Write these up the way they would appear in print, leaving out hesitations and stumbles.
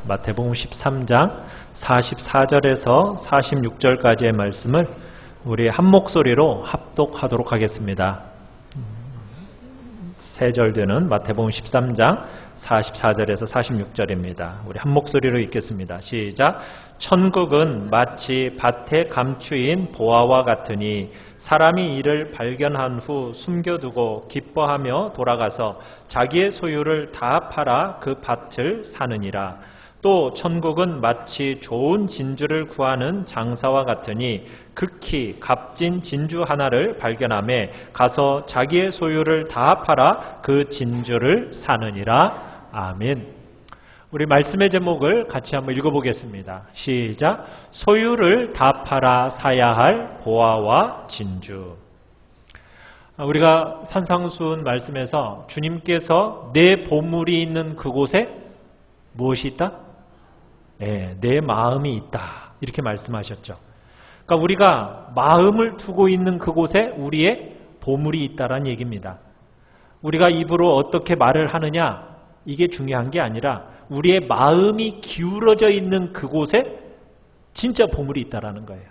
마태복음 13장 44절에서 46절까지의 말씀을 우리 한 목소리로 합독하도록 하겠습니다. 세 절 되는 마태복음 13장 44절에서 46절입니다. 우리 한 목소리로 읽겠습니다. 시작. 천국은 마치 밭에 감추인 보화와 같으니 사람이 이를 발견한 후 숨겨두고 기뻐하며 돌아가서 자기의 소유를 다 팔아 그 밭을 사느니라. 또 천국은 마치 좋은 진주를 구하는 장사와 같으니 극히 값진 진주 하나를 발견하며 가서 자기의 소유를 다 팔아 그 진주를 사느니라. 아멘. 우리 말씀의 제목을 같이 한번 읽어보겠습니다. 시작. 소유를 다 팔아 사야 할 보화와 진주. 우리가 산상수훈 말씀에서 주님께서 내 보물이 있는 그곳에 무엇이 있다? 내 마음이 있다. 이렇게 말씀하셨죠. 그러니까 우리가 마음을 두고 있는 그곳에 우리의 보물이 있다라는 얘기입니다. 우리가 입으로 어떻게 말을 하느냐, 이게 중요한 게 아니라 우리의 마음이 기울어져 있는 그곳에 진짜 보물이 있다라는 거예요.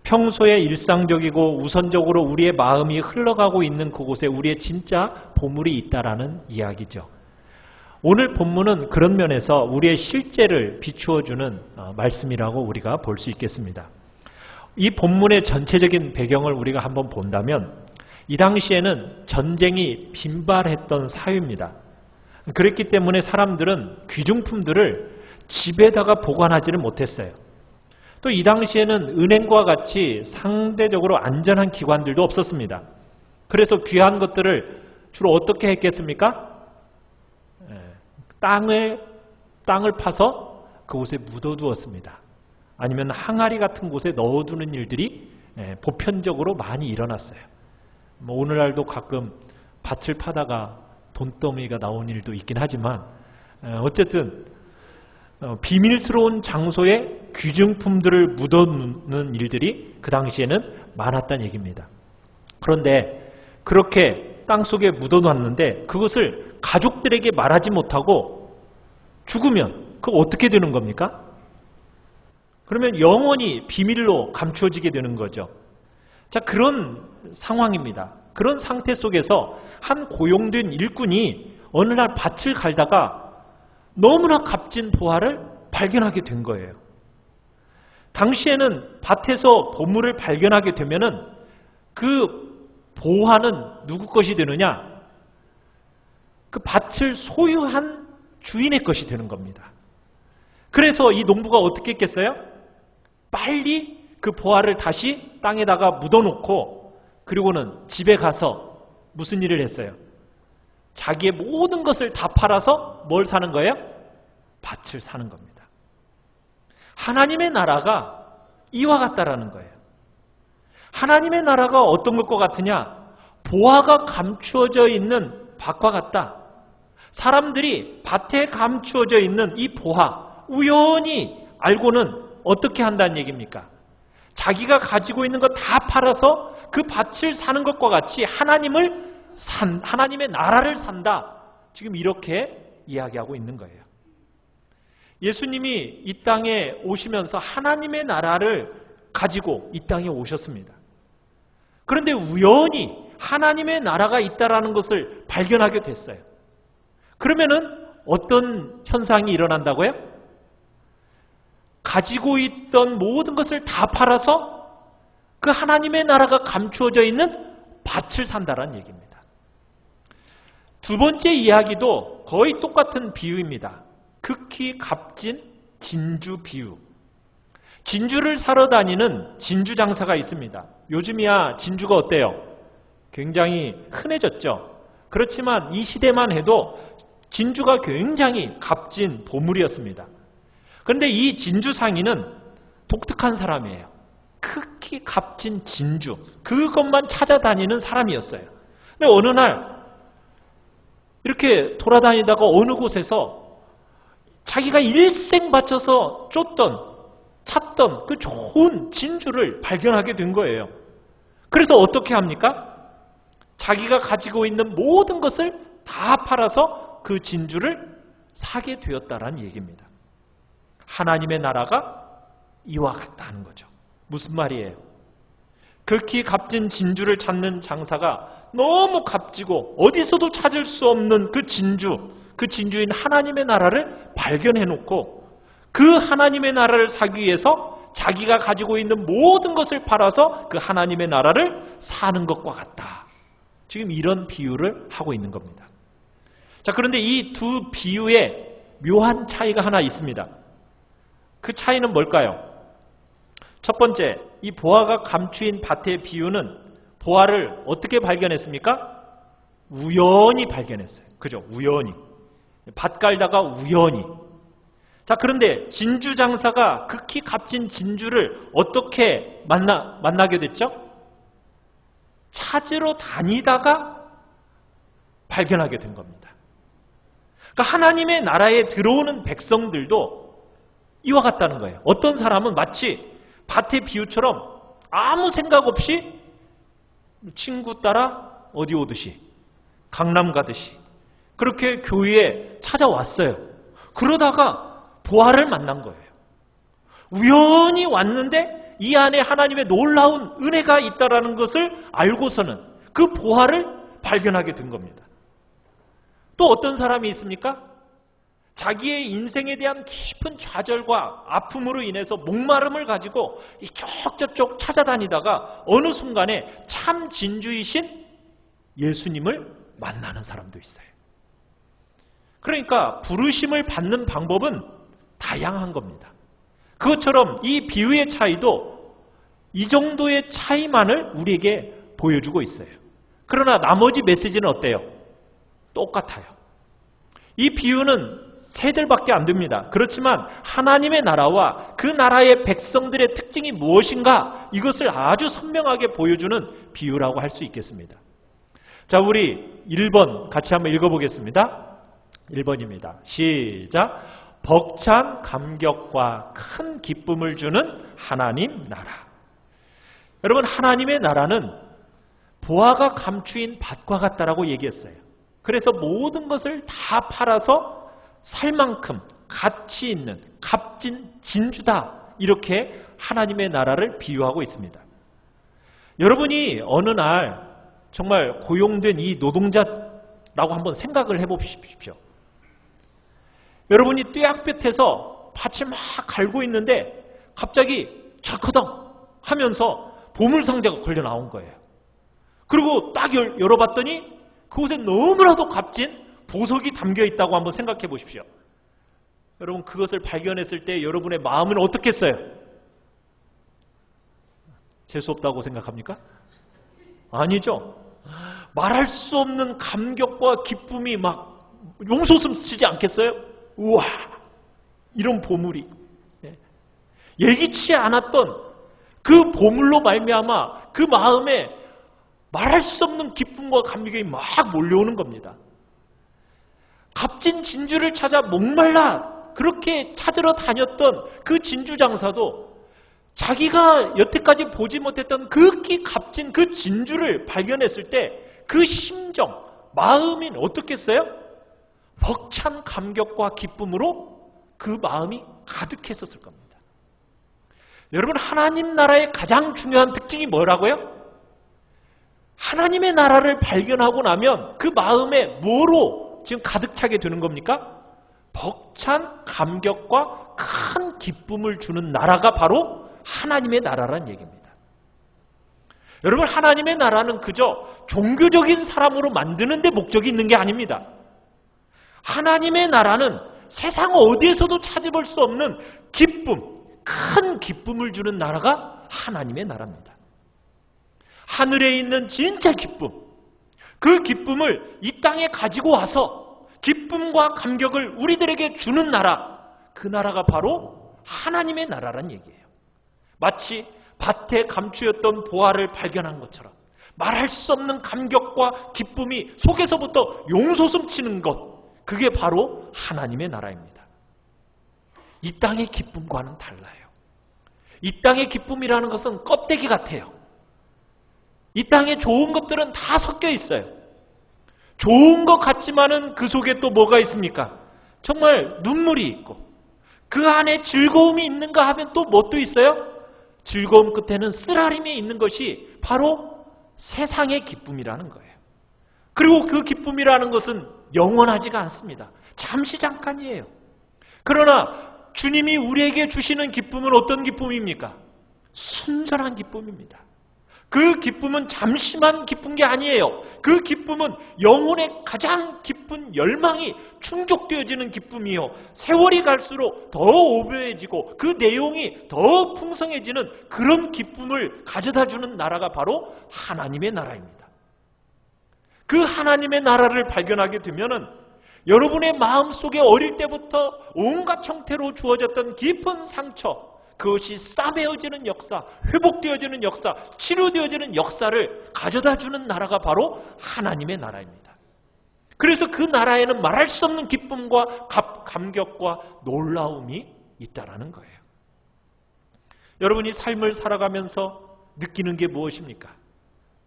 평소에 일상적이고 우선적으로 우리의 마음이 흘러가고 있는 그곳에 우리의 진짜 보물이 있다라는 이야기죠. 오늘 본문은 그런 면에서 우리의 실제를 비추어주는 말씀이라고 우리가 볼 수 있겠습니다. 이 본문의 전체적인 배경을 우리가 한번 본다면 이 당시에는 전쟁이 빈발했던 사회입니다. 그랬기 때문에 사람들은 귀중품들을 집에다가 보관하지를 못했어요. 또 이 당시에는 은행과 같이 상대적으로 안전한 기관들도 없었습니다. 그래서 귀한 것들을 주로 어떻게 했겠습니까? 땅을 파서 그곳에 묻어두었습니다. 아니면 항아리 같은 곳에 넣어두는 일들이 보편적으로 많이 일어났어요. 오늘날도 가끔 밭을 파다가 돈더미가 나온 일도 있긴 하지만 어쨌든 비밀스러운 장소에 귀중품들을 묻어놓는 일들이 그 당시에는 많았다는 얘기입니다. 그런데 그렇게 땅속에 묻어놨는데 그것을 가족들에게 말하지 못하고 죽으면 그거 어떻게 되는 겁니까? 그러면 영원히 비밀로 감춰지게 되는 거죠. 자, 그런 상황입니다. 그런 상태 속에서 한 고용된 일꾼이 어느 날 밭을 갈다가 너무나 값진 보화를 발견하게 된 거예요. 당시에는 밭에서 보물을 발견하게 되면은 그 보화는 누구 것이 되느냐? 그 밭을 소유한 주인의 것이 되는 겁니다. 그래서 이 농부가 어떻게 했겠어요? 빨리 그 보화를 다시 땅에다가 묻어놓고 그리고는 집에 가서 무슨 일을 했어요? 자기의 모든 것을 다 팔아서 뭘 사는 거예요? 밭을 사는 겁니다. 하나님의 나라가 이와 같다라는 거예요. 하나님의 나라가 어떤 것과 같으냐? 보화가 감추어져 있는 밭과 같다. 사람들이 밭에 감추어져 있는 이 보화, 우연히 알고는 어떻게 한다는 얘기입니까? 자기가 가지고 있는 거 다 팔아서 그 밭을 사는 것과 같이 하나님의 나라를 산다. 지금 이렇게 이야기하고 있는 거예요. 예수님이 이 땅에 오시면서 하나님의 나라를 가지고 이 땅에 오셨습니다. 그런데 우연히 하나님의 나라가 있다라는 것을 발견하게 됐어요. 그러면은 어떤 현상이 일어난다고요? 가지고 있던 모든 것을 다 팔아서 그 하나님의 나라가 감추어져 있는 밭을 산다라는 얘기입니다. 두 번째 이야기도 거의 똑같은 비유입니다. 극히 값진 진주 비유. 진주를 사러 다니는 진주 장사가 있습니다. 요즘이야 진주가 어때요? 굉장히 흔해졌죠. 그렇지만 이 시대만 해도 진주가 굉장히 값진 보물이었습니다. 그런데 이 진주 상인은 독특한 사람이에요. 극히 값진 진주, 그것만 찾아다니는 사람이었어요. 근데 어느 날 이렇게 돌아다니다가 어느 곳에서 자기가 일생 바쳐서 찾던 그 좋은 진주를 발견하게 된 거예요. 그래서 어떻게 합니까? 자기가 가지고 있는 모든 것을 다 팔아서 그 진주를 사게 되었다라는 얘기입니다. 하나님의 나라가 이와 같다는 거죠. 무슨 말이에요? 극히 값진 진주를 찾는 장사가 너무 값지고 어디서도 찾을 수 없는 그 진주인 하나님의 나라를 발견해놓고 그 하나님의 나라를 사기 위해서 자기가 가지고 있는 모든 것을 팔아서 그 하나님의 나라를 사는 것과 같다. 지금 이런 비유를 하고 있는 겁니다. 자, 그런데 이 두 비유에 묘한 차이가 하나 있습니다. 그 차이는 뭘까요? 첫 번째, 이 보화가 감추인 밭의 비유는 보화를 어떻게 발견했습니까? 우연히 발견했어요. 그죠? 우연히. 밭 갈다가 우연히. 자, 그런데 진주 장사가 극히 값진 진주를 어떻게 만나게 됐죠? 찾으러 다니다가 발견하게 된 겁니다. 그러니까 하나님의 나라에 들어오는 백성들도 이와 같다는 거예요. 어떤 사람은 마치 밭의 비유처럼 아무 생각 없이 친구 따라 어디 오듯이 강남 가듯이 그렇게 교회에 찾아왔어요. 그러다가 보화를 만난 거예요. 우연히 왔는데 이 안에 하나님의 놀라운 은혜가 있다라는 것을 알고서는 그 보화를 발견하게 된 겁니다. 또 어떤 사람이 있습니까? 자기의 인생에 대한 깊은 좌절과 아픔으로 인해서 목마름을 가지고 이쪽 저쪽 찾아다니다가 어느 순간에 참 진주이신 예수님을 만나는 사람도 있어요. 그러니까 부르심을 받는 방법은 다양한 겁니다. 그것처럼 이 비유의 차이도 이 정도의 차이만을 우리에게 보여주고 있어요. 그러나 나머지 메시지는 어때요? 똑같아요. 이 비유는 세 절밖에 안 됩니다. 그렇지만 하나님의 나라와 그 나라의 백성들의 특징이 무엇인가 이것을 아주 선명하게 보여주는 비유라고 할 수 있겠습니다. 자, 우리 1번 같이 한번 읽어보겠습니다. 1번입니다. 시작. 벅찬 감격과 큰 기쁨을 주는 하나님 나라. 여러분, 하나님의 나라는 보화가 감추인 밭과 같다라고 얘기했어요. 그래서 모든 것을 다 팔아서 살 만큼 가치 있는 값진 진주다. 이렇게 하나님의 나라를 비유하고 있습니다. 여러분이 어느 날 정말 고용된 이 노동자라고 한번 생각을 해보십시오. 여러분이 뙤약볕에서 밭을 막 갈고 있는데 갑자기 철커덩 하면서 보물상자가 걸려 나온 거예요. 그리고 딱 열어봤더니 그곳에 너무나도 값진 보석이 담겨 있다고 한번 생각해 보십시오. 여러분, 그것을 발견했을 때 여러분의 마음은 어떻겠어요? 재수없다고 생각합니까? 아니죠. 말할 수 없는 감격과 기쁨이 막 용솟음 치지 않겠어요? 우와, 이런 보물이 예기치 않았던 그 보물로 말미암아 그 마음에 말할 수 없는 기쁨과 감격이 막 몰려오는 겁니다. 값진 진주를 찾아 목말라 그렇게 찾으러 다녔던 그 진주 장사도 자기가 여태까지 보지 못했던 극히 값진 그 진주를 발견했을 때 그 심정, 마음이 어떻겠어요? 벅찬 감격과 기쁨으로 그 마음이 가득했었을 겁니다. 여러분, 하나님 나라의 가장 중요한 특징이 뭐라고요? 하나님의 나라를 발견하고 나면 그 마음에 뭐로 지금 가득 차게 되는 겁니까? 벅찬 감격과 큰 기쁨을 주는 나라가 바로 하나님의 나라라는 얘기입니다. 여러분, 하나님의 나라는 그저 종교적인 사람으로 만드는 데 목적이 있는 게 아닙니다. 하나님의 나라는 세상 어디에서도 찾아볼 수 없는 기쁨, 큰 기쁨을 주는 나라가 하나님의 나라입니다. 하늘에 있는 진짜 기쁨, 그 기쁨을 이 땅에 가지고 와서 기쁨과 감격을 우리들에게 주는 나라, 그 나라가 바로 하나님의 나라란 얘기예요. 마치 밭에 감추었던 보화를 발견한 것처럼 말할 수 없는 감격과 기쁨이 속에서부터 용솟음치는 것, 그게 바로 하나님의 나라입니다. 이 땅의 기쁨과는 달라요. 이 땅의 기쁨이라는 것은 껍데기 같아요. 이 땅에 좋은 것들은 다 섞여 있어요. 좋은 것 같지만은 그 속에 또 뭐가 있습니까? 정말 눈물이 있고 그 안에 즐거움이 있는가 하면 또 뭣도 있어요? 즐거움 끝에는 쓰라림이 있는 것이 바로 세상의 기쁨이라는 거예요. 그리고 그 기쁨이라는 것은 영원하지가 않습니다. 잠시 잠깐이에요. 그러나 주님이 우리에게 주시는 기쁨은 어떤 기쁨입니까? 순전한 기쁨입니다. 그 기쁨은 잠시만 기쁜 게 아니에요. 그 기쁨은 영혼의 가장 깊은 열망이 충족되어지는 기쁨이요. 세월이 갈수록 더 오묘해지고 그 내용이 더 풍성해지는 그런 기쁨을 가져다주는 나라가 바로 하나님의 나라입니다. 그 하나님의 나라를 발견하게 되면은 여러분의 마음속에 어릴 때부터 온갖 형태로 주어졌던 깊은 상처, 그것이 싸매어지는 역사, 회복되어지는 역사, 치료되어지는 역사를 가져다주는 나라가 바로 하나님의 나라입니다. 그래서 그 나라에는 말할 수 없는 기쁨과 감격과 놀라움이 있다라는 거예요. 여러분이 삶을 살아가면서 느끼는 게 무엇입니까?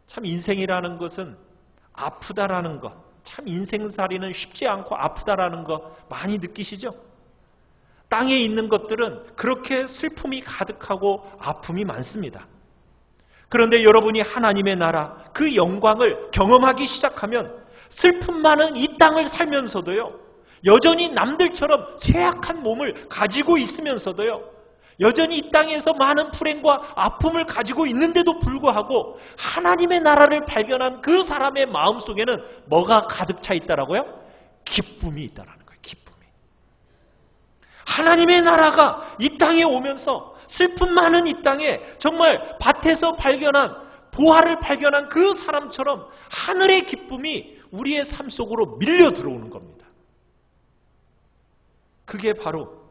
참 인생이라는 것은 아프다라는 것, 참 인생살이는 쉽지 않고 아프다라는 것 많이 느끼시죠? 땅에 있는 것들은 그렇게 슬픔이 가득하고 아픔이 많습니다. 그런데 여러분이 하나님의 나라, 그 영광을 경험하기 시작하면 슬픔 많은 이 땅을 살면서도요, 여전히 남들처럼 쇠약한 몸을 가지고 있으면서도요, 여전히 이 땅에서 많은 불행과 아픔을 가지고 있는데도 불구하고 하나님의 나라를 발견한 그 사람의 마음속에는 뭐가 가득 차 있다라고요? 기쁨이 있다라는 거예요. 기쁨이. 하나님의 나라가 이 땅에 오면서 슬픔 많은 이 땅에 정말 밭에서 발견한 보화를 발견한 그 사람처럼 하늘의 기쁨이 우리의 삶 속으로 밀려 들어오는 겁니다. 그게 바로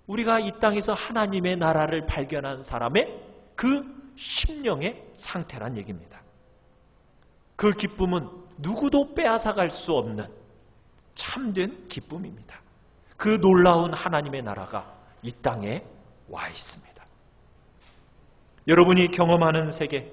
우리가 이 땅에서 하나님의 나라를 발견한 사람의 그 심령의 상태란 얘기입니다. 그 기쁨은 누구도 빼앗아갈 수 없는 참된 기쁨입니다. 그 놀라운 하나님의 나라가 이 땅에 와 있습니다. 여러분이 경험하는 세계,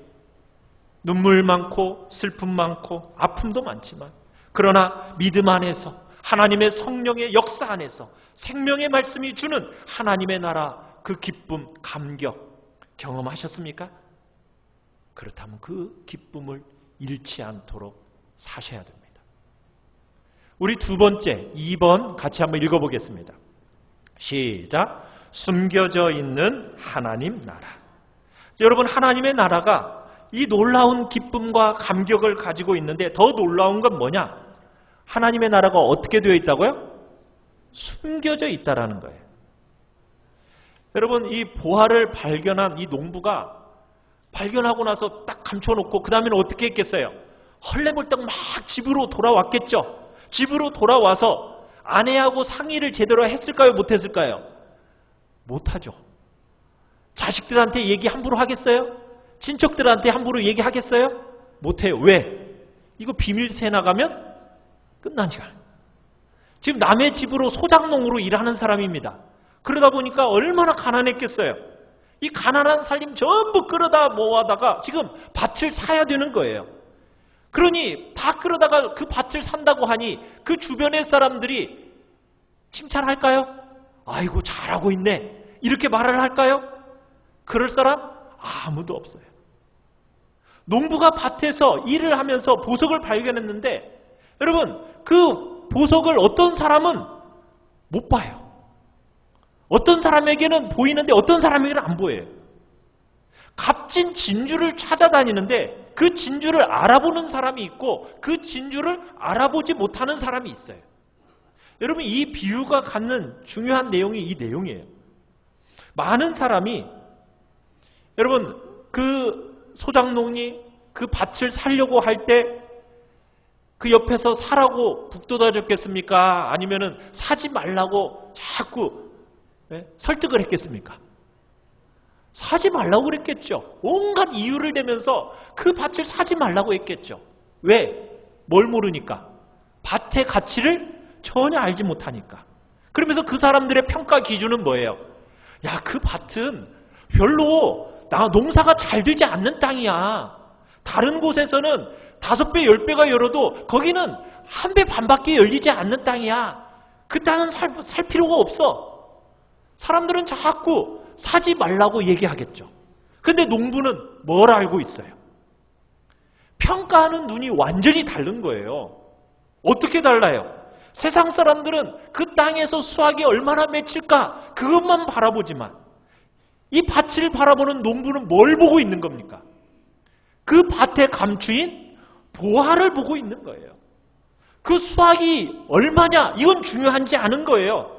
눈물 많고 슬픔 많고 아픔도 많지만 그러나 믿음 안에서 하나님의 성령의 역사 안에서 생명의 말씀이 주는 하나님의 나라 그 기쁨, 감격 경험하셨습니까? 그렇다면 그 기쁨을 잃지 않도록 사셔야 됩니다. 우리 두 번째, 2번 같이 한번 읽어보겠습니다. 시작. 숨겨져 있는 하나님 나라. 여러분, 하나님의 나라가 이 놀라운 기쁨과 감격을 가지고 있는데 더 놀라운 건 뭐냐? 하나님의 나라가 어떻게 되어 있다고요? 숨겨져 있다라는 거예요. 여러분, 이 보화를 발견한 이 농부가 발견하고 나서 딱 감춰놓고 그 다음에는 어떻게 했겠어요? 헐레벌떡 막 집으로 돌아왔겠죠. 집으로 돌아와서 아내하고 상의를 제대로 했을까요? 못했을까요? 못하죠. 자식들한테 얘기 함부로 하겠어요? 친척들한테 함부로 얘기하겠어요? 못해요. 왜? 이거 비밀새 나가면 끝나니까. 지금 남의 집으로 소작농으로 일하는 사람입니다. 그러다 보니까 얼마나 가난했겠어요. 이 가난한 살림 전부 끌어다 모아다가 지금 밭을 사야 되는 거예요. 그러니 다 끌어다가 그 밭을 산다고 하니 그 주변의 사람들이 칭찬할까요? 아이고 잘하고 있네. 이렇게 말을 할까요? 그럴 사람? 아무도 없어요. 농부가 밭에서 일을 하면서 보석을 발견했는데 여러분, 그 보석을 어떤 사람은 못 봐요. 어떤 사람에게는 보이는데 어떤 사람에게는 안 보여요. 값진 진주를 찾아다니는데 그 진주를 알아보는 사람이 있고 그 진주를 알아보지 못하는 사람이 있어요. 여러분, 이 비유가 갖는 중요한 내용이 이 내용이에요. 많은 사람이 여러분, 그 소작농이 그 밭을 사려고 할 때 그 옆에서 사라고 북돋아줬겠습니까? 아니면은 사지 말라고 자꾸 설득을 했겠습니까? 사지 말라고 그랬겠죠. 온갖 이유를 대면서 그 밭을 사지 말라고 했겠죠. 왜? 뭘 모르니까? 밭의 가치를 전혀 알지 못하니까. 그러면서 그 사람들의 평가 기준은 뭐예요? 야, 그 밭은 별로 농사가 잘 되지 않는 땅이야. 다른 곳에서는 5배, 10배가 열어도 거기는 1배 반밖에 열리지 않는 땅이야. 그 땅은 살 필요가 없어. 사람들은 자꾸 사지 말라고 얘기하겠죠. 근데 농부는 뭘 알고 있어요? 평가하는 눈이 완전히 다른 거예요. 어떻게 달라요? 세상 사람들은 그 땅에서 수확이 얼마나 맺힐까 그것만 바라보지만 이 밭을 바라보는 농부는 뭘 보고 있는 겁니까? 그 밭에 감추인 보화를 보고 있는 거예요. 그 수확이 얼마냐 이건 중요하지 않은 거예요.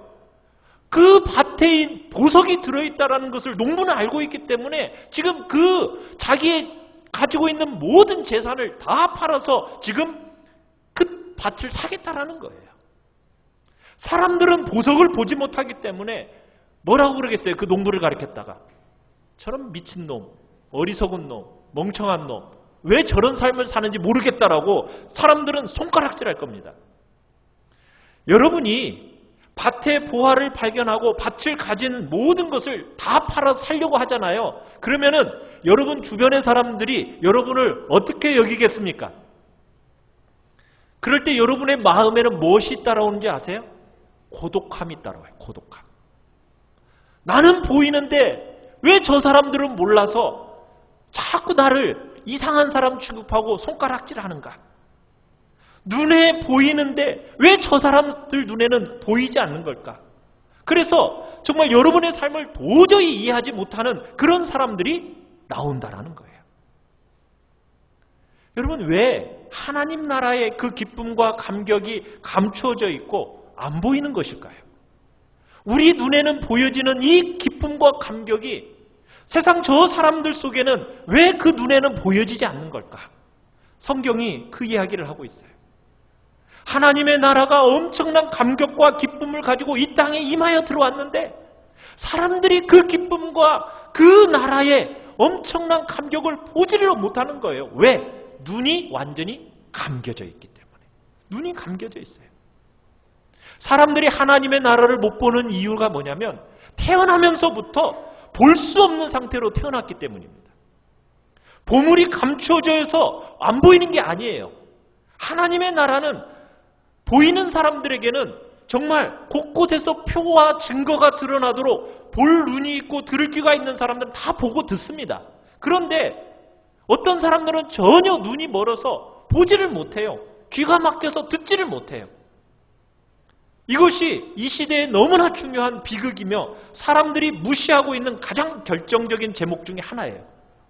그 밭에 보석이 들어있다는 것을 농부는 알고 있기 때문에 지금 그 자기의 가지고 있는 모든 재산을 다 팔아서 지금 그 밭을 사겠다라는 거예요. 사람들은 보석을 보지 못하기 때문에 뭐라고 그러겠어요? 그 농부를 가리켰다가 저런 미친 놈, 어리석은 놈, 멍청한 놈, 왜 저런 삶을 사는지 모르겠다라고 사람들은 손가락질할 겁니다. 여러분이 밭의 보화를 발견하고 밭을 가진 모든 것을 다 팔아서 살려고 하잖아요. 그러면은 여러분 주변의 사람들이 여러분을 어떻게 여기겠습니까? 그럴 때 여러분의 마음에는 무엇이 따라오는지 아세요? 고독함이 따라와요. 고독함. 나는 보이는데 왜 저 사람들은 몰라서 자꾸 나를 이상한 사람 취급하고 손가락질하는가? 눈에 보이는데 왜 저 사람들 눈에는 보이지 않는 걸까? 그래서 정말 여러분의 삶을 도저히 이해하지 못하는 그런 사람들이 나온다라는 거예요. 여러분 왜 하나님 나라의 그 기쁨과 감격이 감추어져 있고 안 보이는 것일까요? 우리 눈에는 보여지는 이 기쁨과 감격이 세상 저 사람들 속에는 왜 그 눈에는 보여지지 않는 걸까? 성경이 그 이야기를 하고 있어요. 하나님의 나라가 엄청난 감격과 기쁨을 가지고 이 땅에 임하여 들어왔는데 사람들이 그 기쁨과 그 나라의 엄청난 감격을 보지를 못하는 거예요. 왜? 눈이 완전히 감겨져 있기 때문에. 눈이 감겨져 있어요. 사람들이 하나님의 나라를 못 보는 이유가 뭐냐면 태어나면서부터 볼 수 없는 상태로 태어났기 때문입니다. 보물이 감추어져 있어서 안 보이는 게 아니에요. 하나님의 나라는 보이는 사람들에게는 정말 곳곳에서 표와 증거가 드러나도록 볼 눈이 있고 들을 귀가 있는 사람들은 다 보고 듣습니다. 그런데 어떤 사람들은 전혀 눈이 멀어서 보지를 못해요. 귀가 막혀서 듣지를 못해요. 이것이 이 시대에 너무나 중요한 비극이며 사람들이 무시하고 있는 가장 결정적인 제목 중에 하나예요.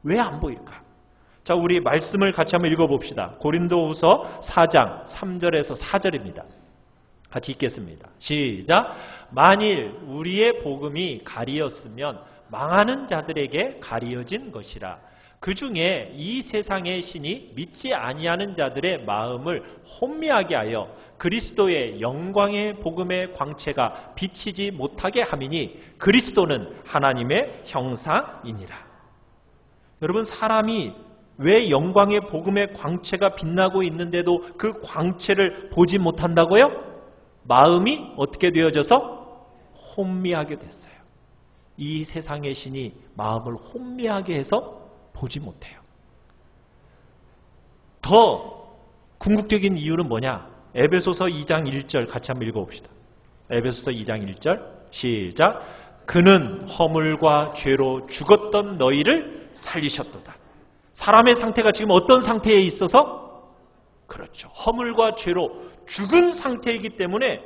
왜 안 보일까? 자, 우리 말씀을 같이 한번 읽어봅시다. 고린도후서 4장 3절에서 4절입니다. 같이 읽겠습니다. 시작. 만일 우리의 복음이 가리었으면 망하는 자들에게 가리어진 것이라. 그 중에 이 세상의 신이 믿지 아니하는 자들의 마음을 혼미하게 하여 그리스도의 영광의 복음의 광채가 비치지 못하게 함이니 그리스도는 하나님의 형상이니라. 여러분, 사람이 왜 영광의 복음의 광채가 빛나고 있는데도 그 광채를 보지 못한다고요? 마음이 어떻게 되어져서 혼미하게 됐어요. 이 세상의 신이 마음을 혼미하게 해서 보지 못해요. 더 궁극적인 이유는 뭐냐? 에베소서 2장 1절 같이 한번 읽어봅시다. 에베소서 2장 1절 시작. 그는 허물과 죄로 죽었던 너희를 살리셨도다. 사람의 상태가 지금 어떤 상태에 있어서? 그렇죠. 허물과 죄로 죽은 상태이기 때문에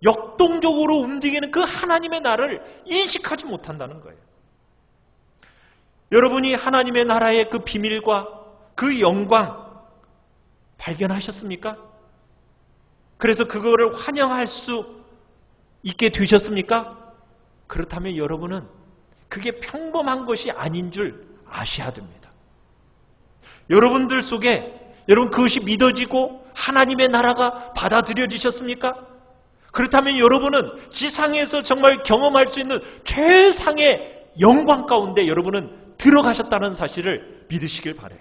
역동적으로 움직이는 그 하나님의 나라를 인식하지 못한다는 거예요. 여러분이 하나님의 나라의 그 비밀과 그 영광 발견하셨습니까? 그래서 그거를 환영할 수 있게 되셨습니까? 그렇다면 여러분은 그게 평범한 것이 아닌 줄 아셔야 됩니다. 여러분들 속에 여러분 그것이 믿어지고 하나님의 나라가 받아들여지셨습니까? 그렇다면 여러분은 지상에서 정말 경험할 수 있는 최상의 영광 가운데 여러분은 들어가셨다는 사실을 믿으시길 바라요.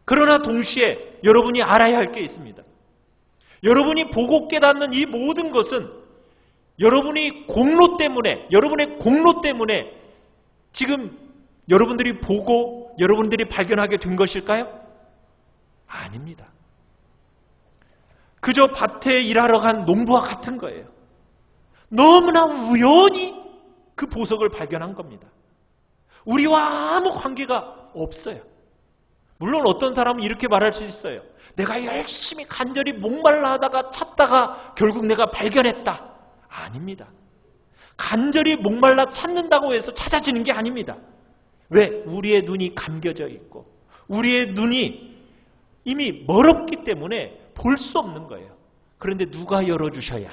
그러나 동시에 여러분이 알아야 할 게 있습니다. 여러분이 보고 깨닫는 이 모든 것은 여러분이 공로 때문에, 여러분의 공로 때문에 지금 여러분들이 보고 여러분들이 발견하게 된 것일까요? 아닙니다. 그저 밭에 일하러 간 농부와 같은 거예요. 너무나 우연히 그 보석을 발견한 겁니다. 우리와 아무 관계가 없어요. 물론 어떤 사람은 이렇게 말할 수 있어요. 내가 열심히 간절히 목말라 하다가 찾다가 결국 내가 발견했다. 아닙니다. 간절히 목말라 찾는다고 해서 찾아지는 게 아닙니다. 왜? 우리의 눈이 감겨져 있고 우리의 눈이 이미 멀었기 때문에 볼 수 없는 거예요. 그런데 누가 열어주셔야?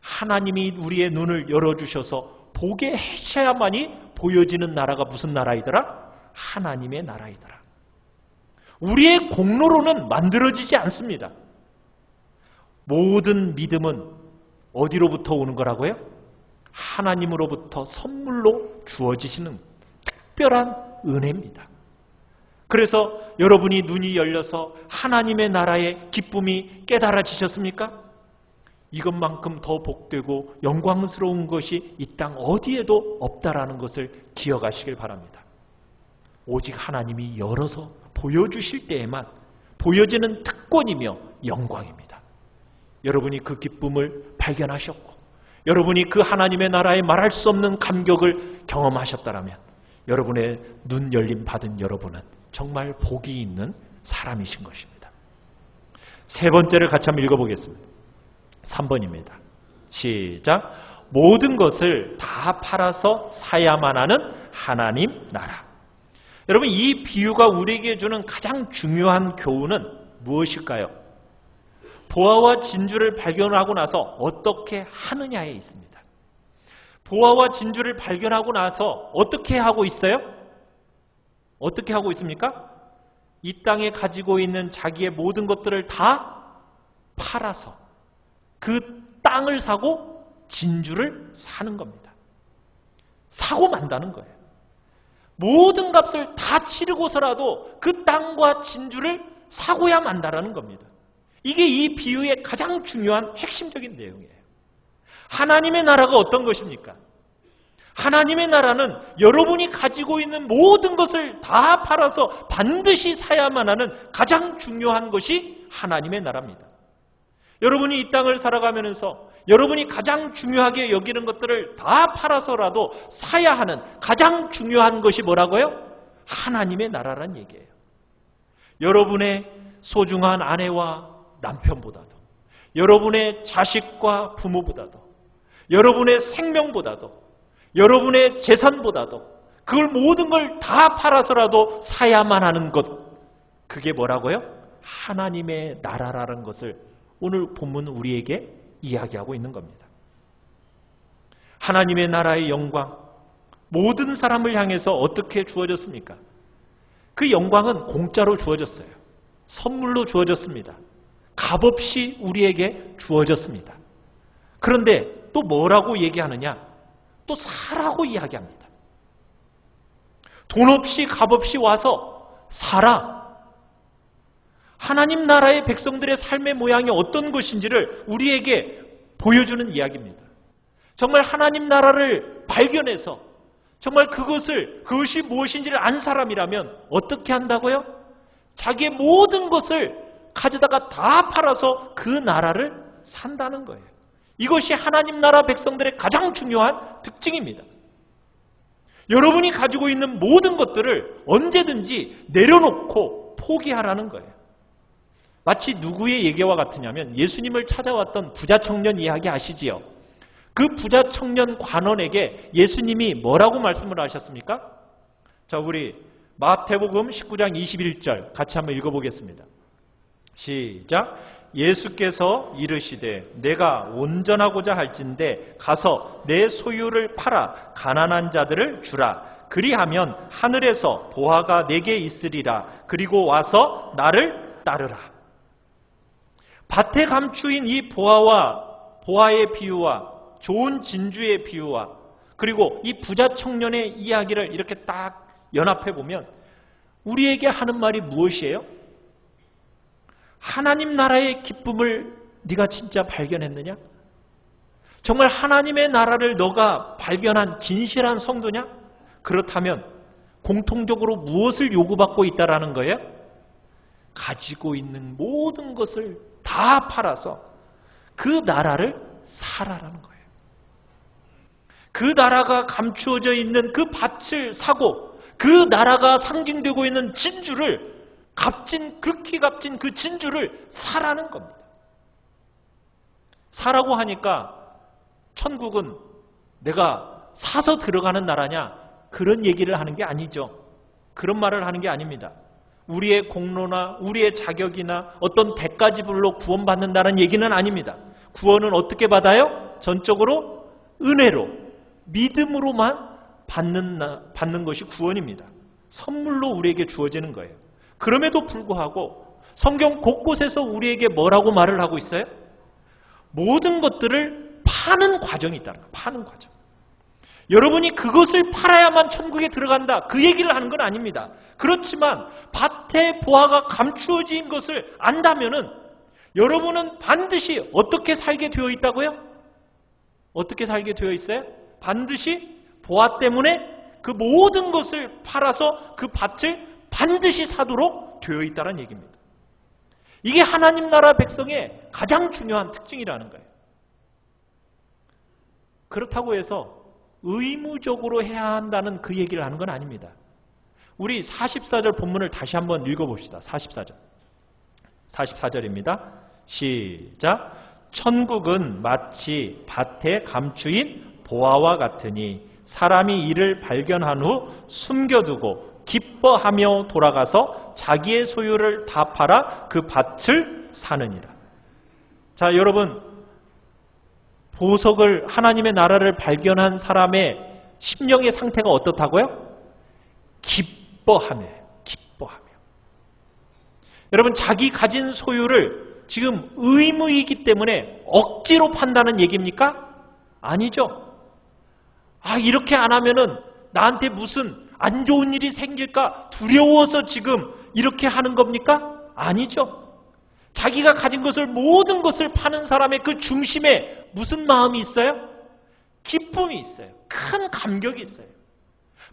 하나님이 우리의 눈을 열어주셔서 보게 하셔야만이 보여지는 나라가 무슨 나라이더라? 하나님의 나라이더라. 우리의 공로로는 만들어지지 않습니다. 모든 믿음은 어디로부터 오는 거라고요? 하나님으로부터 선물로 주어지시는 특별한 은혜입니다. 그래서 여러분이 눈이 열려서 하나님의 나라의 기쁨이 깨달아지셨습니까? 이것만큼 더 복되고 영광스러운 것이 이 땅 어디에도 없다라는 것을 기억하시길 바랍니다. 오직 하나님이 열어서 보여주실 때에만 보여지는 특권이며 영광입니다. 여러분이 그 기쁨을 발견하셨고 여러분이 그 하나님의 나라에 말할 수 없는 감격을 경험하셨다면 여러분의 눈 열림 받은 여러분은 정말 복이 있는 사람이신 것입니다. 세 번째를 같이 한번 읽어보겠습니다. 3번입니다. 시작. 모든 것을 다 팔아서 사야만 하는 하나님 나라. 여러분, 이 비유가 우리에게 주는 가장 중요한 교훈은 무엇일까요? 보화와 진주를 발견하고 나서 어떻게 하느냐에 있습니다. 보화와 진주를 발견하고 나서 어떻게 하고 있어요? 어떻게 하고 있습니까? 이 땅에 가지고 있는 자기의 모든 것들을 다 팔아서 그 땅을 사고 진주를 사는 겁니다. 사고 만다는 거예요. 모든 값을 다 치르고서라도 그 땅과 진주를 사고야 만다라는 겁니다. 이게 이 비유의 가장 중요한 핵심적인 내용이에요. 하나님의 나라가 어떤 것입니까? 하나님의 나라는 여러분이 가지고 있는 모든 것을 다 팔아서 반드시 사야만 하는 가장 중요한 것이 하나님의 나라입니다. 여러분이 이 땅을 살아가면서 여러분이 가장 중요하게 여기는 것들을 다 팔아서라도 사야 하는 가장 중요한 것이 뭐라고요? 하나님의 나라란 얘기예요. 여러분의 소중한 아내와 남편보다도, 여러분의 자식과 부모보다도, 여러분의 생명보다도, 여러분의 재산보다도, 그걸 모든 걸 다 팔아서라도 사야만 하는 것, 그게 뭐라고요? 하나님의 나라라는 것을 오늘 본문은 우리에게 이야기하고 있는 겁니다. 하나님의 나라의 영광, 모든 사람을 향해서 어떻게 주어졌습니까? 그 영광은 공짜로 주어졌어요. 선물로 주어졌습니다. 값없이 우리에게 주어졌습니다. 그런데 또 뭐라고 얘기하느냐? 또 사라고 이야기합니다. 돈 없이 값없이 와서 사라. 하나님 나라의 백성들의 삶의 모양이 어떤 것인지를 우리에게 보여주는 이야기입니다. 정말 하나님 나라를 발견해서 정말 그것이 무엇인지를 안 사람이라면 어떻게 한다고요? 자기의 모든 것을 가져다가 다 팔아서 그 나라를 산다는 거예요. 이것이 하나님 나라 백성들의 가장 중요한 특징입니다. 여러분이 가지고 있는 모든 것들을 언제든지 내려놓고 포기하라는 거예요. 마치 누구의 얘기와 같으냐면 예수님을 찾아왔던 부자 청년 이야기 아시지요? 그 부자 청년 관원에게 예수님이 뭐라고 말씀을 하셨습니까? 자, 우리 마태복음 19장 21절 같이 한번 읽어보겠습니다. 시작. 예수께서 이르시되 내가 온전하고자 할진대 가서 내 소유를 팔아 가난한 자들을 주라. 그리하면 하늘에서 보화가 내게 있으리라. 그리고 와서 나를 따르라. 밭에 감추인 이 보화의 비유와 좋은 진주의 비유와 그리고 이 부자 청년의 이야기를 이렇게 딱 연합해 보면 우리에게 하는 말이 무엇이에요? 하나님 나라의 기쁨을 네가 진짜 발견했느냐? 정말 하나님의 나라를 너가 발견한 진실한 성도냐? 그렇다면 공통적으로 무엇을 요구받고 있다라는 거예요? 가지고 있는 모든 것을 다 다 팔아서 그 나라를 사라라는 거예요. 그 나라가 감추어져 있는 그 밭을 사고 그 나라가 상징되고 있는 진주를 극히 값진 그 진주를 사라는 겁니다. 사라고 하니까 천국은 내가 사서 들어가는 나라냐 그런 얘기를 하는 게 아니죠. 그런 말을 하는 게 아닙니다. 우리의 공로나 우리의 자격이나 어떤 대가지불로 구원받는다는 얘기는 아닙니다. 구원은 어떻게 받아요? 전적으로 은혜로 믿음으로만 받는 것이 구원입니다. 선물로 우리에게 주어지는 거예요. 그럼에도 불구하고 성경 곳곳에서 우리에게 뭐라고 말을 하고 있어요? 모든 것들을 파는 과정이 있다는 거예요. 파는 과정. 여러분이 그것을 팔아야만 천국에 들어간다. 그 얘기를 하는 건 아닙니다. 그렇지만 밭에 보화가 감추어진 것을 안다면은 여러분은 반드시 어떻게 살게 되어 있다고요? 어떻게 살게 되어 있어요? 반드시 보화 때문에 그 모든 것을 팔아서 그 밭을 반드시 사도록 되어 있다는 얘기입니다. 이게 하나님 나라 백성의 가장 중요한 특징이라는 거예요. 그렇다고 해서 의무적으로 해야 한다는 그 얘기를 하는 건 아닙니다. 우리 44절 본문을 다시 한번 읽어봅시다. 44절입니다. 시작. 천국은 마치 밭에 감추인 보화와 같으니 사람이 이를 발견한 후 숨겨두고 기뻐하며 돌아가서 자기의 소유를 다 팔아 그 밭을 사느니라. 자, 여러분, 보석을 하나님의 나라를 발견한 사람의 심령의 상태가 어떻다고요? 기뻐하며. 여러분, 자기 가진 소유를 지금 의무이기 때문에 억지로 판다는 얘기입니까? 아니죠. 이렇게 안 하면은 나한테 무슨 안 좋은 일이 생길까 두려워서 지금 이렇게 하는 겁니까? 아니죠. 자기가 가진 것을 모든 것을 파는 사람의 그 중심에 무슨 마음이 있어요? 기쁨이 있어요. 큰 감격이 있어요.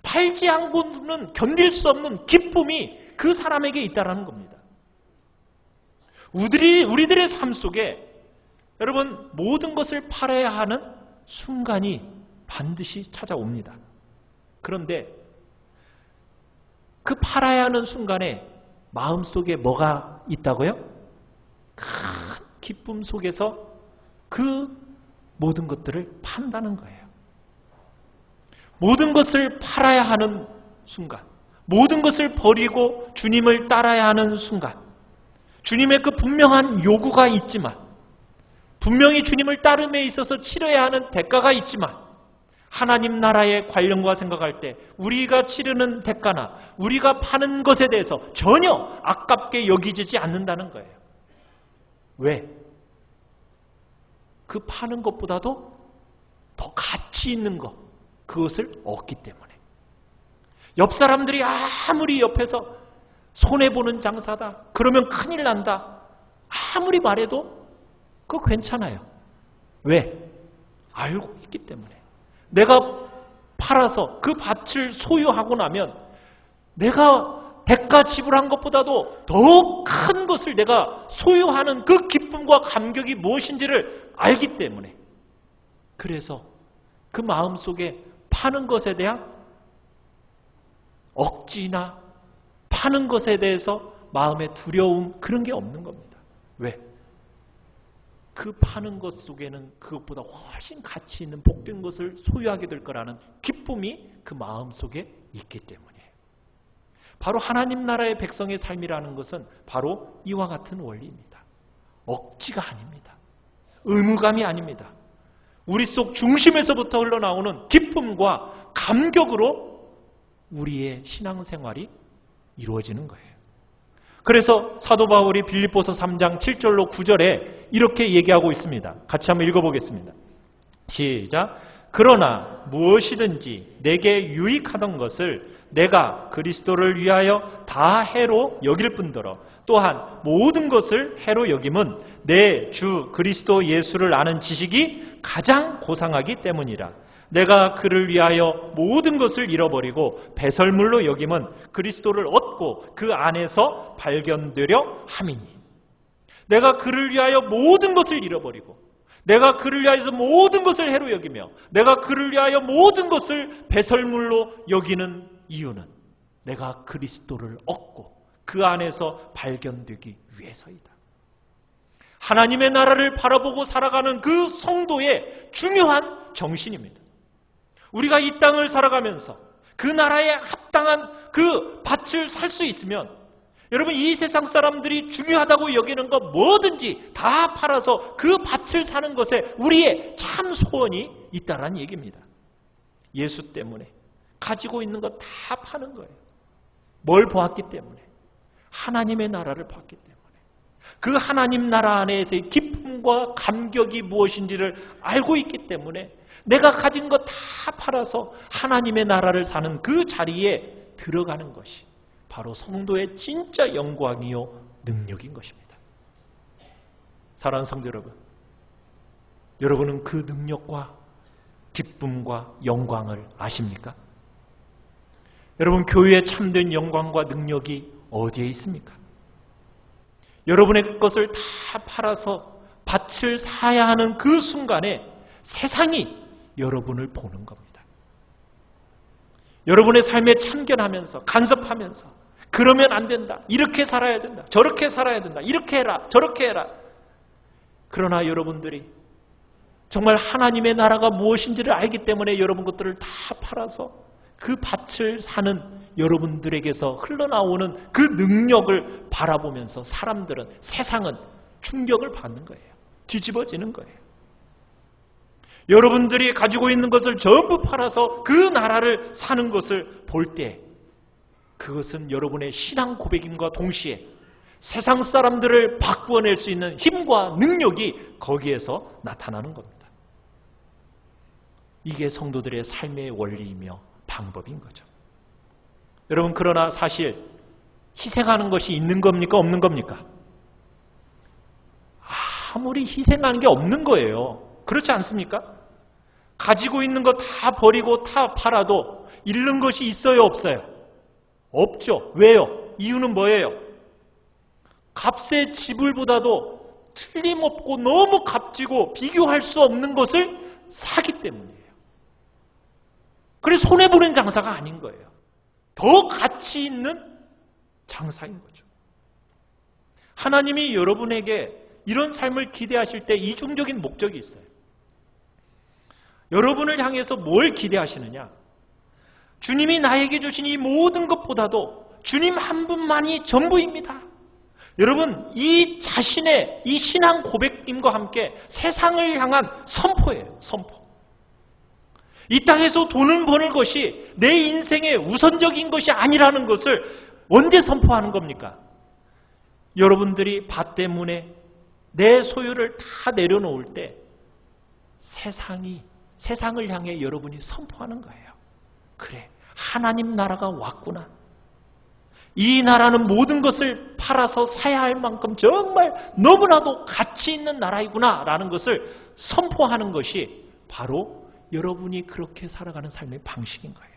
팔지 않고는 견딜 수 없는 기쁨이 그 사람에게 있다는 겁니다. 우리들의 삶 속에 여러분 모든 것을 팔아야 하는 순간이 반드시 찾아옵니다. 그런데 그 팔아야 하는 순간에 마음속에 뭐가 있다고요? 큰 기쁨 속에서 그 모든 것들을 판다는 거예요. 모든 것을 팔아야 하는 순간, 모든 것을 버리고 주님을 따라야 하는 순간, 주님의 그 분명한 요구가 있지만, 분명히 주님을 따름에 있어서 치러야 하는 대가가 있지만, 하나님 나라의 관련과 생각할 때 우리가 치르는 대가나 우리가 파는 것에 대해서 전혀 아깝게 여기지지 않는다는 거예요. 왜? 그 파는 것보다도 더 가치 있는 것, 그것을 얻기 때문에. 옆 사람들이 아무리 옆에서 손해보는 장사다, 그러면 큰일 난다, 아무리 말해도 그거 괜찮아요. 왜? 알고 있기 때문에. 내가 팔아서 그 밭을 소유하고 나면 내가 대가 지불한 것보다도 더 큰 것을 내가 소유하는 그 기쁨과 감격이 무엇인지를 알기 때문에, 그래서 그 마음속에 파는 것에 대한 억지나 파는 것에 대해서 마음의 두려움, 그런 게 없는 겁니다. 왜? 그 파는 것 속에는 그것보다 훨씬 가치 있는 복된 것을 소유하게 될 거라는 기쁨이 그 마음 속에 있기 때문이에요. 바로 하나님 나라의 백성의 삶이라는 것은 바로 이와 같은 원리입니다. 억지가 아닙니다. 의무감이 아닙니다. 우리 속 중심에서부터 흘러나오는 기쁨과 감격으로 우리의 신앙생활이 이루어지는 거예요. 그래서 사도 바울이 빌립보서 3장 7절로 9절에 이렇게 얘기하고 있습니다. 같이 한번 읽어보겠습니다. 시작. 그러나 무엇이든지 내게 유익하던 것을 내가 그리스도를 위하여 다 해로 여길 뿐더러 또한 모든 것을 해로 여김은 내 주 그리스도 예수를 아는 지식이 가장 고상하기 때문이라. 내가 그를 위하여 모든 것을 잃어버리고 배설물로 여김은 그리스도를 얻고 그 안에서 발견되려 함이니. 내가 그를 위하여 모든 것을 잃어버리고 내가 그를 위하여서 모든 것을 해로 여기며 내가 그를 위하여 모든 것을 배설물로 여기는 이유는 내가 그리스도를 얻고 그 안에서 발견되기 위해서이다. 하나님의 나라를 바라보고 살아가는 그 성도의 중요한 정신입니다. 우리가 이 땅을 살아가면서 그 나라에 합당한 그 밭을 살 수 있으면 여러분 이 세상 사람들이 중요하다고 여기는 것 뭐든지 다 팔아서 그 밭을 사는 것에 우리의 참 소원이 있다라는 얘기입니다. 예수 때문에 가지고 있는 것 다 파는 거예요. 뭘 보았기 때문에? 하나님의 나라를 봤기 때문에. 그 하나님 나라 안에서의 기쁨과 감격이 무엇인지를 알고 있기 때문에 내가 가진 것 다 팔아서 하나님의 나라를 사는 그 자리에 들어가는 것이 바로 성도의 진짜 영광이요 능력인 것입니다. 사랑하는 성도 여러분, 여러분은 그 능력과 기쁨과 영광을 아십니까? 여러분 교회의 참된 영광과 능력이 어디에 있습니까? 여러분의 것을 다 팔아서 밭을 사야 하는 그 순간에 세상이 여러분을 보는 겁니다. 여러분의 삶에 참견하면서 간섭하면서 그러면 안 된다. 이렇게 살아야 된다. 저렇게 살아야 된다. 이렇게 해라. 저렇게 해라. 그러나 여러분들이 정말 하나님의 나라가 무엇인지를 알기 때문에 여러분 것들을 다 팔아서 그 밭을 사는 여러분들에게서 흘러나오는 그 능력을 바라보면서 사람들은, 세상은 충격을 받는 거예요. 뒤집어지는 거예요. 여러분들이 가지고 있는 것을 전부 팔아서 그 나라를 사는 것을 볼 때 그것은 여러분의 신앙 고백임과 동시에 세상 사람들을 바꾸어낼 수 있는 힘과 능력이 거기에서 나타나는 겁니다. 이게 성도들의 삶의 원리이며 방법인 거죠. 여러분 그러나 사실 희생하는 것이 있는 겁니까? 없는 겁니까? 아무리 희생하는 게 없는 거예요. 그렇지 않습니까? 가지고 있는 거 다 버리고 다 팔아도 잃는 것이 있어요? 없어요? 없죠. 왜요? 이유는 뭐예요? 값의 지불보다도 틀림없고 너무 값지고 비교할 수 없는 것을 사기 때문이에요. 그래서 손해보는 장사가 아닌 거예요. 더 가치 있는 장사인 거죠. 하나님이 여러분에게 이런 삶을 기대하실 때 이중적인 목적이 있어요. 여러분을 향해서 뭘 기대하시느냐? 주님이 나에게 주신 이 모든 것보다도 주님 한 분만이 전부입니다. 여러분 이 자신의 이 신앙 고백임과 함께 세상을 향한 선포예요. 선포. 이 땅에서 돈을 버는 것이 내 인생의 우선적인 것이 아니라는 것을 언제 선포하는 겁니까? 여러분들이 밭 때문에 내 소유를 다 내려놓을 때 세상을 향해 여러분이 선포하는 거예요. 그래, 하나님 나라가 왔구나. 이 나라는 모든 것을 팔아서 사야 할 만큼 정말 너무나도 가치 있는 나라이구나 라는 것을 선포하는 것이 바로 여러분이 그렇게 살아가는 삶의 방식인 거예요.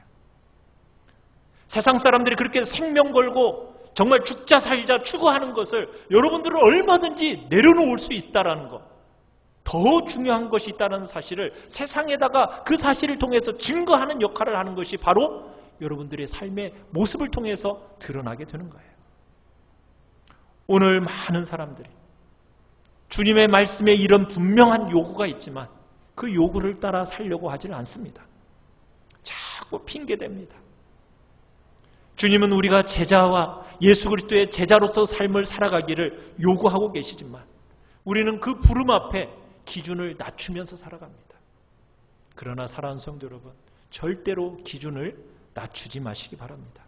세상 사람들이 그렇게 생명 걸고 정말 죽자 살자 추구하는 것을 여러분들은 얼마든지 내려놓을 수 있다는 것, 더 중요한 것이 있다는 사실을 세상에다가 그 사실을 통해서 증거하는 역할을 하는 것이 바로 여러분들의 삶의 모습을 통해서 드러나게 되는 거예요. 오늘 많은 사람들이 주님의 말씀에 이런 분명한 요구가 있지만 그 요구를 따라 살려고 하지는 않습니다. 자꾸 핑계댑니다. 주님은 우리가 제자와 예수 그리스도의 제자로서 삶을 살아가기를 요구하고 계시지만 우리는 그 부름 앞에 기준을 낮추면서 살아갑니다. 그러나 사랑하는 성도 여러분, 절대로 기준을 낮추지 마시기 바랍니다.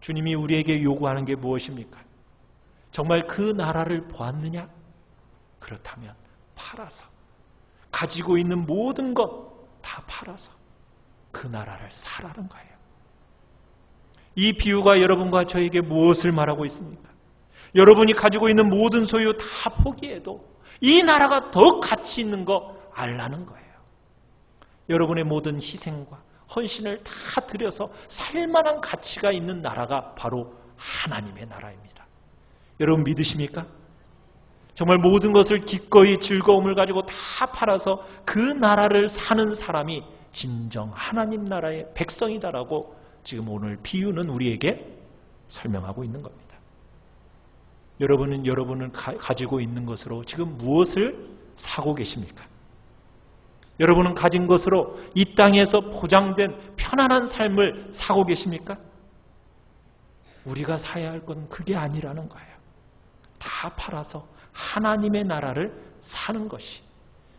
주님이 우리에게 요구하는 게 무엇입니까? 정말 그 나라를 보았느냐? 그렇다면 팔아서 가지고 있는 모든 것 다 팔아서 그 나라를 사라는 거예요. 이 비유가 여러분과 저에게 무엇을 말하고 있습니까? 여러분이 가지고 있는 모든 소유 다 포기해도 이 나라가 더 가치 있는 거 알라는 거예요. 여러분의 모든 희생과 헌신을 다 들여서 살만한 가치가 있는 나라가 바로 하나님의 나라입니다. 여러분 믿으십니까? 정말 모든 것을 기꺼이 즐거움을 가지고 다 팔아서 그 나라를 사는 사람이 진정 하나님 나라의 백성이다라고 지금 오늘 비유는 우리에게 설명하고 있는 겁니다. 여러분은 가지고 있는 것으로 지금 무엇을 사고 계십니까? 여러분은 가진 것으로 이 땅에서 보장된 편안한 삶을 사고 계십니까? 우리가 사야 할 건 그게 아니라는 거예요. 다 팔아서 하나님의 나라를 사는 것이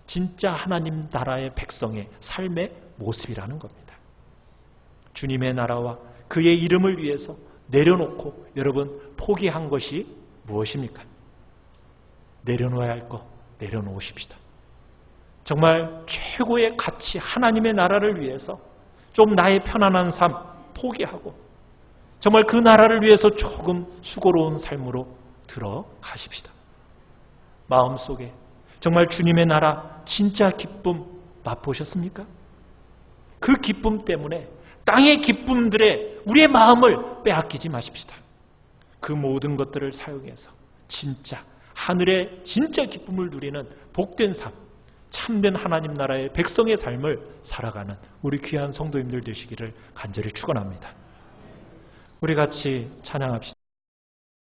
진짜 하나님 나라의 백성의 삶의 모습이라는 겁니다. 주님의 나라와 그의 이름을 위해서 내려놓고 여러분 포기한 것이 무엇입니까? 내려놓아야 할 거 내려놓으십시다. 정말 최고의 가치 하나님의 나라를 위해서 좀 나의 편안한 삶 포기하고 정말 그 나라를 위해서 조금 수고로운 삶으로 들어가십시다. 마음속에 정말 주님의 나라 진짜 기쁨 맛보셨습니까? 그 기쁨 때문에 땅의 기쁨들에 우리의 마음을 빼앗기지 마십시다. 그 모든 것들을 사용해서 진짜 하늘의 진짜 기쁨을 누리는 복된 삶, 참된 하나님 나라의 백성의 삶을 살아가는 우리 귀한 성도님들 되시기를 간절히 축원합니다. 우리 같이 찬양합시다.